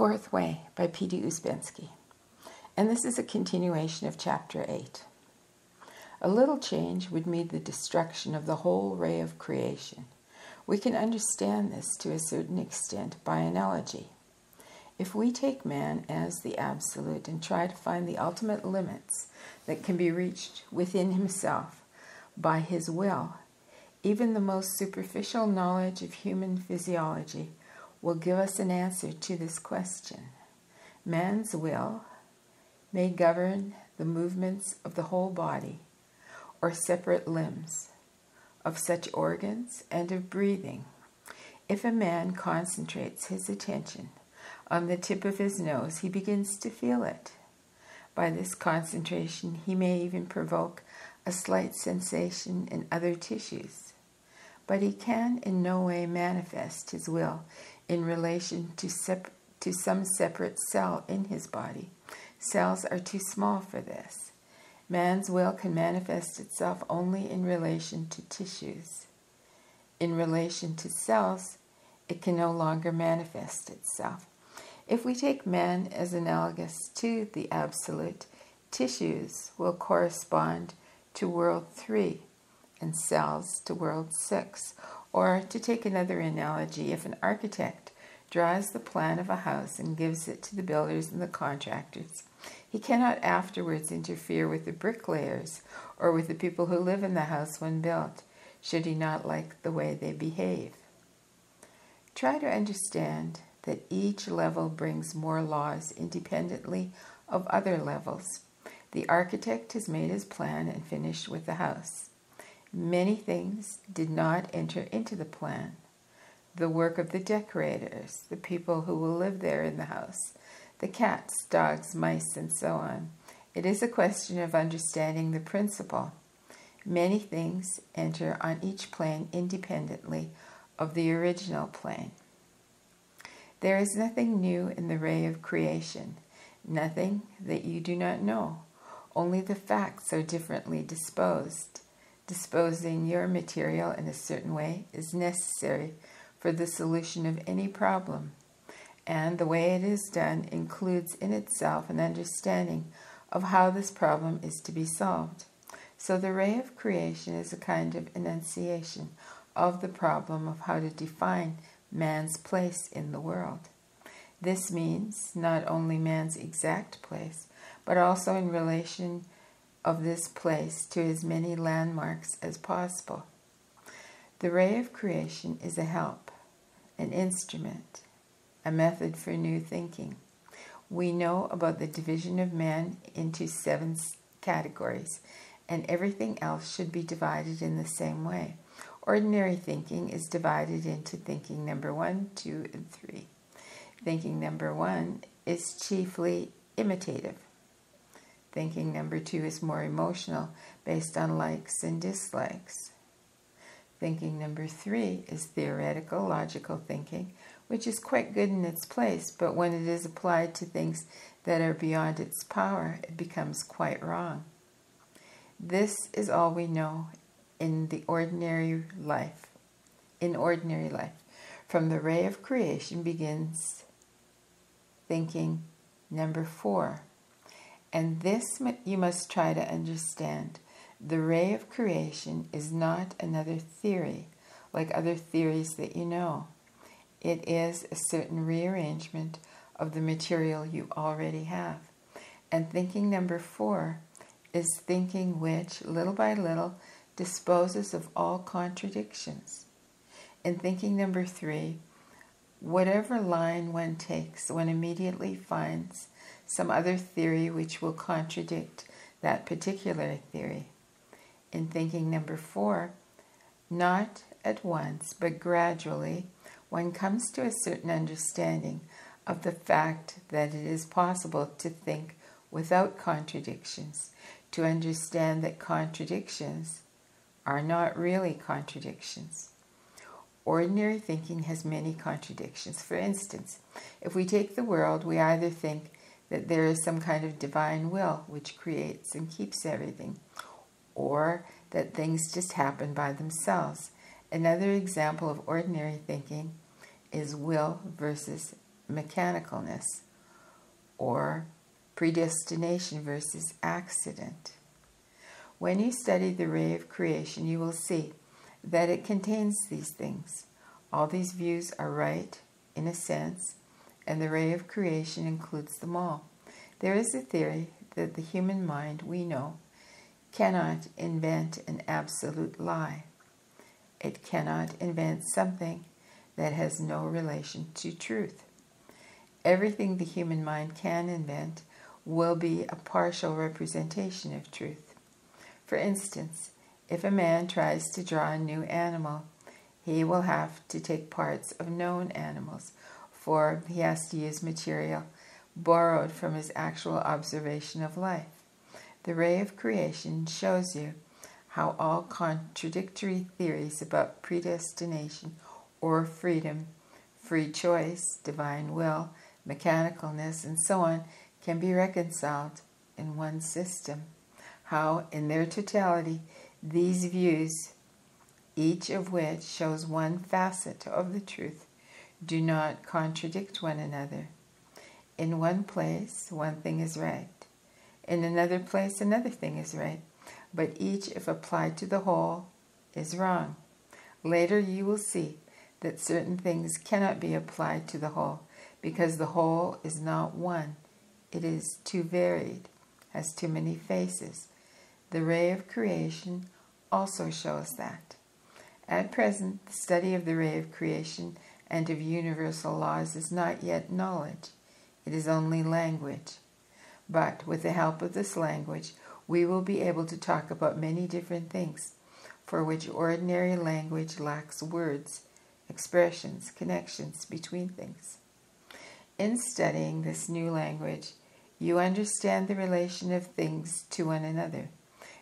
Fourth Way by P.D. Ouspensky. And this is a continuation of Chapter 8. A little change would mean the destruction of the whole ray of creation. We can understand this to a certain extent by analogy. If we take man as the absolute and try to find the ultimate limits that can be reached within himself by his will, even the most superficial knowledge of human physiology will give us an answer to this question. Man's will may govern the movements of the whole body or separate limbs, of such organs and of breathing. If a man concentrates his attention on the tip of his nose, he begins to feel it. By this concentration, he may even provoke a slight sensation in other tissues. But he can in no way manifest his will in relation to some separate cell in his body. Cells are too small for this. Man's will can manifest itself only in relation to tissues. In relation to cells, it can no longer manifest itself. If we take man as analogous to the absolute, tissues will correspond to world 3 and cells to world 6. Or, to take another analogy, if an architect draws the plan of a house and gives it to the builders and the contractors, he cannot afterwards interfere with the bricklayers or with the people who live in the house when built, should he not like the way they behave. Try to understand that each level brings more laws independently of other levels. The architect has made his plan and finished with the house. Many things did not enter into the plan. The work of the decorators, the people who will live there in the house, the cats, dogs, mice, and so on. It is a question of understanding the principle. Many things enter on each plane independently of the original plane. There is nothing new in the ray of creation, nothing that you do not know. Only the facts are differently disposed. Disposing your material in a certain way is necessary for the solution of any problem, and the way it is done includes in itself an understanding of how this problem is to be solved. So the ray of creation is a kind of enunciation of the problem of how to define man's place in the world. This means not only man's exact place, but also in relation of this place to as many landmarks as possible. The ray of creation is a help, an instrument, a method for new thinking. We know about the division of man into 7 categories, and everything else should be divided in the same way. Ordinary thinking is divided into thinking number 1, 2, and 3. Thinking number 1 is chiefly imitative. Thinking number 2 is more emotional, based on likes and dislikes. Thinking number 3 is theoretical, logical thinking, which is quite good in its place, but when it is applied to things that are beyond its power, it becomes quite wrong. This is all we know in ordinary life. From the ray of creation begins thinking number 4. And this you must try to understand. The ray of creation is not another theory, like other theories that you know. It is a certain rearrangement of the material you already have. And thinking number 4 is thinking which, little by little, disposes of all contradictions. In thinking number 3, whatever line one takes, one immediately finds some other theory which will contradict that particular theory. In thinking number 4, not at once, but gradually, one comes to a certain understanding of the fact that it is possible to think without contradictions, to understand that contradictions are not really contradictions. Ordinary thinking has many contradictions. For instance, if we take the world, we either think that there is some kind of divine will which creates and keeps everything, or that things just happen by themselves. Another example of ordinary thinking is will versus mechanicalness, or predestination versus accident. When you study the ray of creation, you will see that it contains these things. All these views are right, in a sense, and the ray of creation includes them all. There is a theory that the human mind, we know, cannot invent an absolute lie. It cannot invent something that has no relation to truth. Everything the human mind can invent will be a partial representation of truth. For instance, if a man tries to draw a new animal, he will have to take parts of known animals, for he has to use material borrowed from his actual observation of life. The ray of creation shows you how all contradictory theories about predestination or freedom, free choice, divine will, mechanicalness, and so on can be reconciled in one system. How, in their totality, these views, each of which shows one facet of the truth, do not contradict one another. In one place, one thing is right. In another place, another thing is right. But each, if applied to the whole, is wrong. Later you will see that certain things cannot be applied to the whole, because the whole is not one. It is too varied, has too many faces. The ray of creation also shows that. At present, the study of the ray of creation and of universal laws is not yet knowledge. It is only language. But with the help of this language, we will be able to talk about many different things for which ordinary language lacks words, expressions, connections between things. In studying this new language, you understand the relation of things to one another,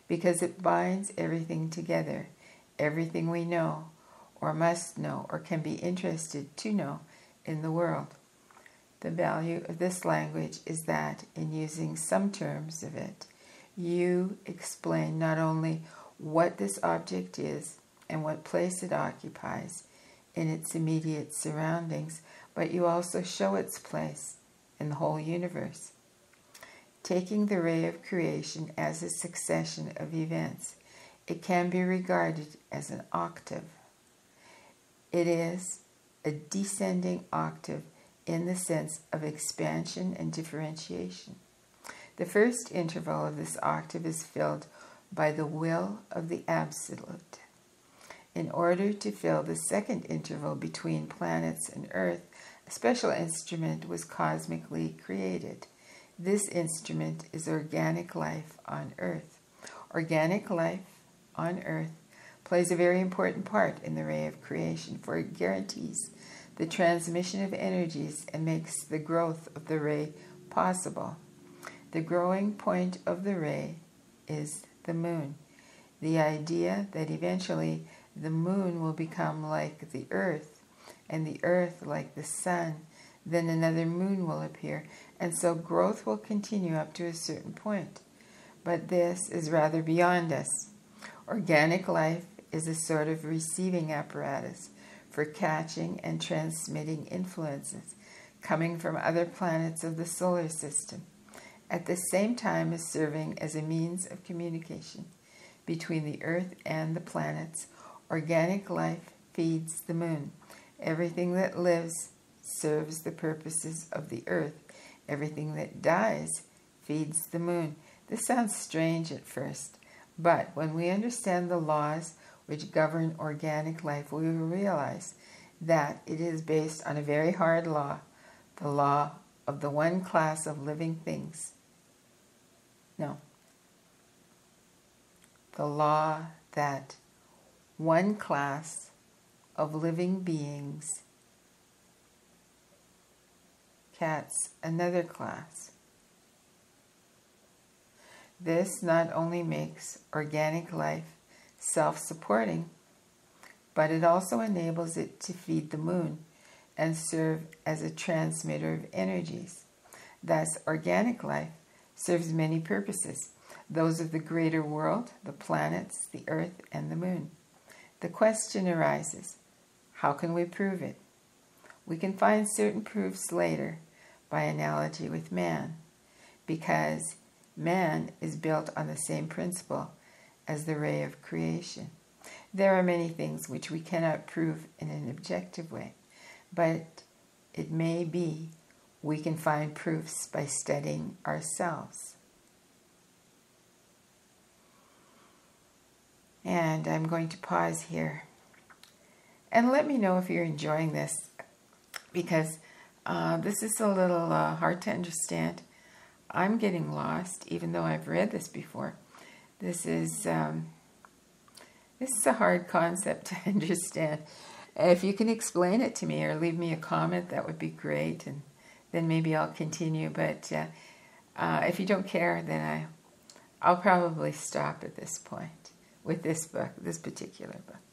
because it binds everything together, everything we know, or must know, or can be interested to know in the world. The value of this language is that, in using some terms of it, you explain not only what this object is and what place it occupies in its immediate surroundings, but you also show its place in the whole universe. Taking the ray of creation as a succession of events, it can be regarded as an octave. It is a descending octave in the sense of expansion and differentiation. The first interval of this octave is filled by the will of the Absolute. In order to fill the second interval between planets and Earth, a special instrument was cosmically created. This instrument is organic life on Earth. Organic life on Earth plays a very important part in the ray of creation, for it guarantees the transmission of energies and makes the growth of the ray possible. The growing point of the ray is the moon. The idea that eventually the moon will become like the earth, and the earth like the sun, then another moon will appear, and so growth will continue up to a certain point. But this is rather beyond us. Organic life is a sort of receiving apparatus for catching and transmitting influences coming from other planets of the solar system, at the same time as serving as a means of communication between the Earth and the planets. Organic life feeds the moon. Everything that lives serves the purposes of the Earth. Everything that dies feeds the moon. This sounds strange at first, but when we understand the laws which govern organic life, we will realize that it is based on a very hard law, the law of the one class of living things. No. The law that one class of living beings cats another class. This not only makes organic life self-supporting, but it also enables it to feed the moon and serve as a transmitter of energies. Thus, organic life serves many purposes, those of the greater world, the planets, the earth, and the moon. The question arises, how can we prove it? We can find certain proofs later by analogy with man, because man is built on the same principle as the ray of creation. There are many things which we cannot prove in an objective way, but it may be we can find proofs by studying ourselves. And I'm going to pause here. And let me know if you're enjoying this, because this is a little hard to understand. I'm getting lost, even though I've read this before. This is a hard concept to understand. If you can explain it to me or leave me a comment, that would be great, and then maybe I'll continue. But if you don't care, then I'll probably stop at this point with this book, this particular book.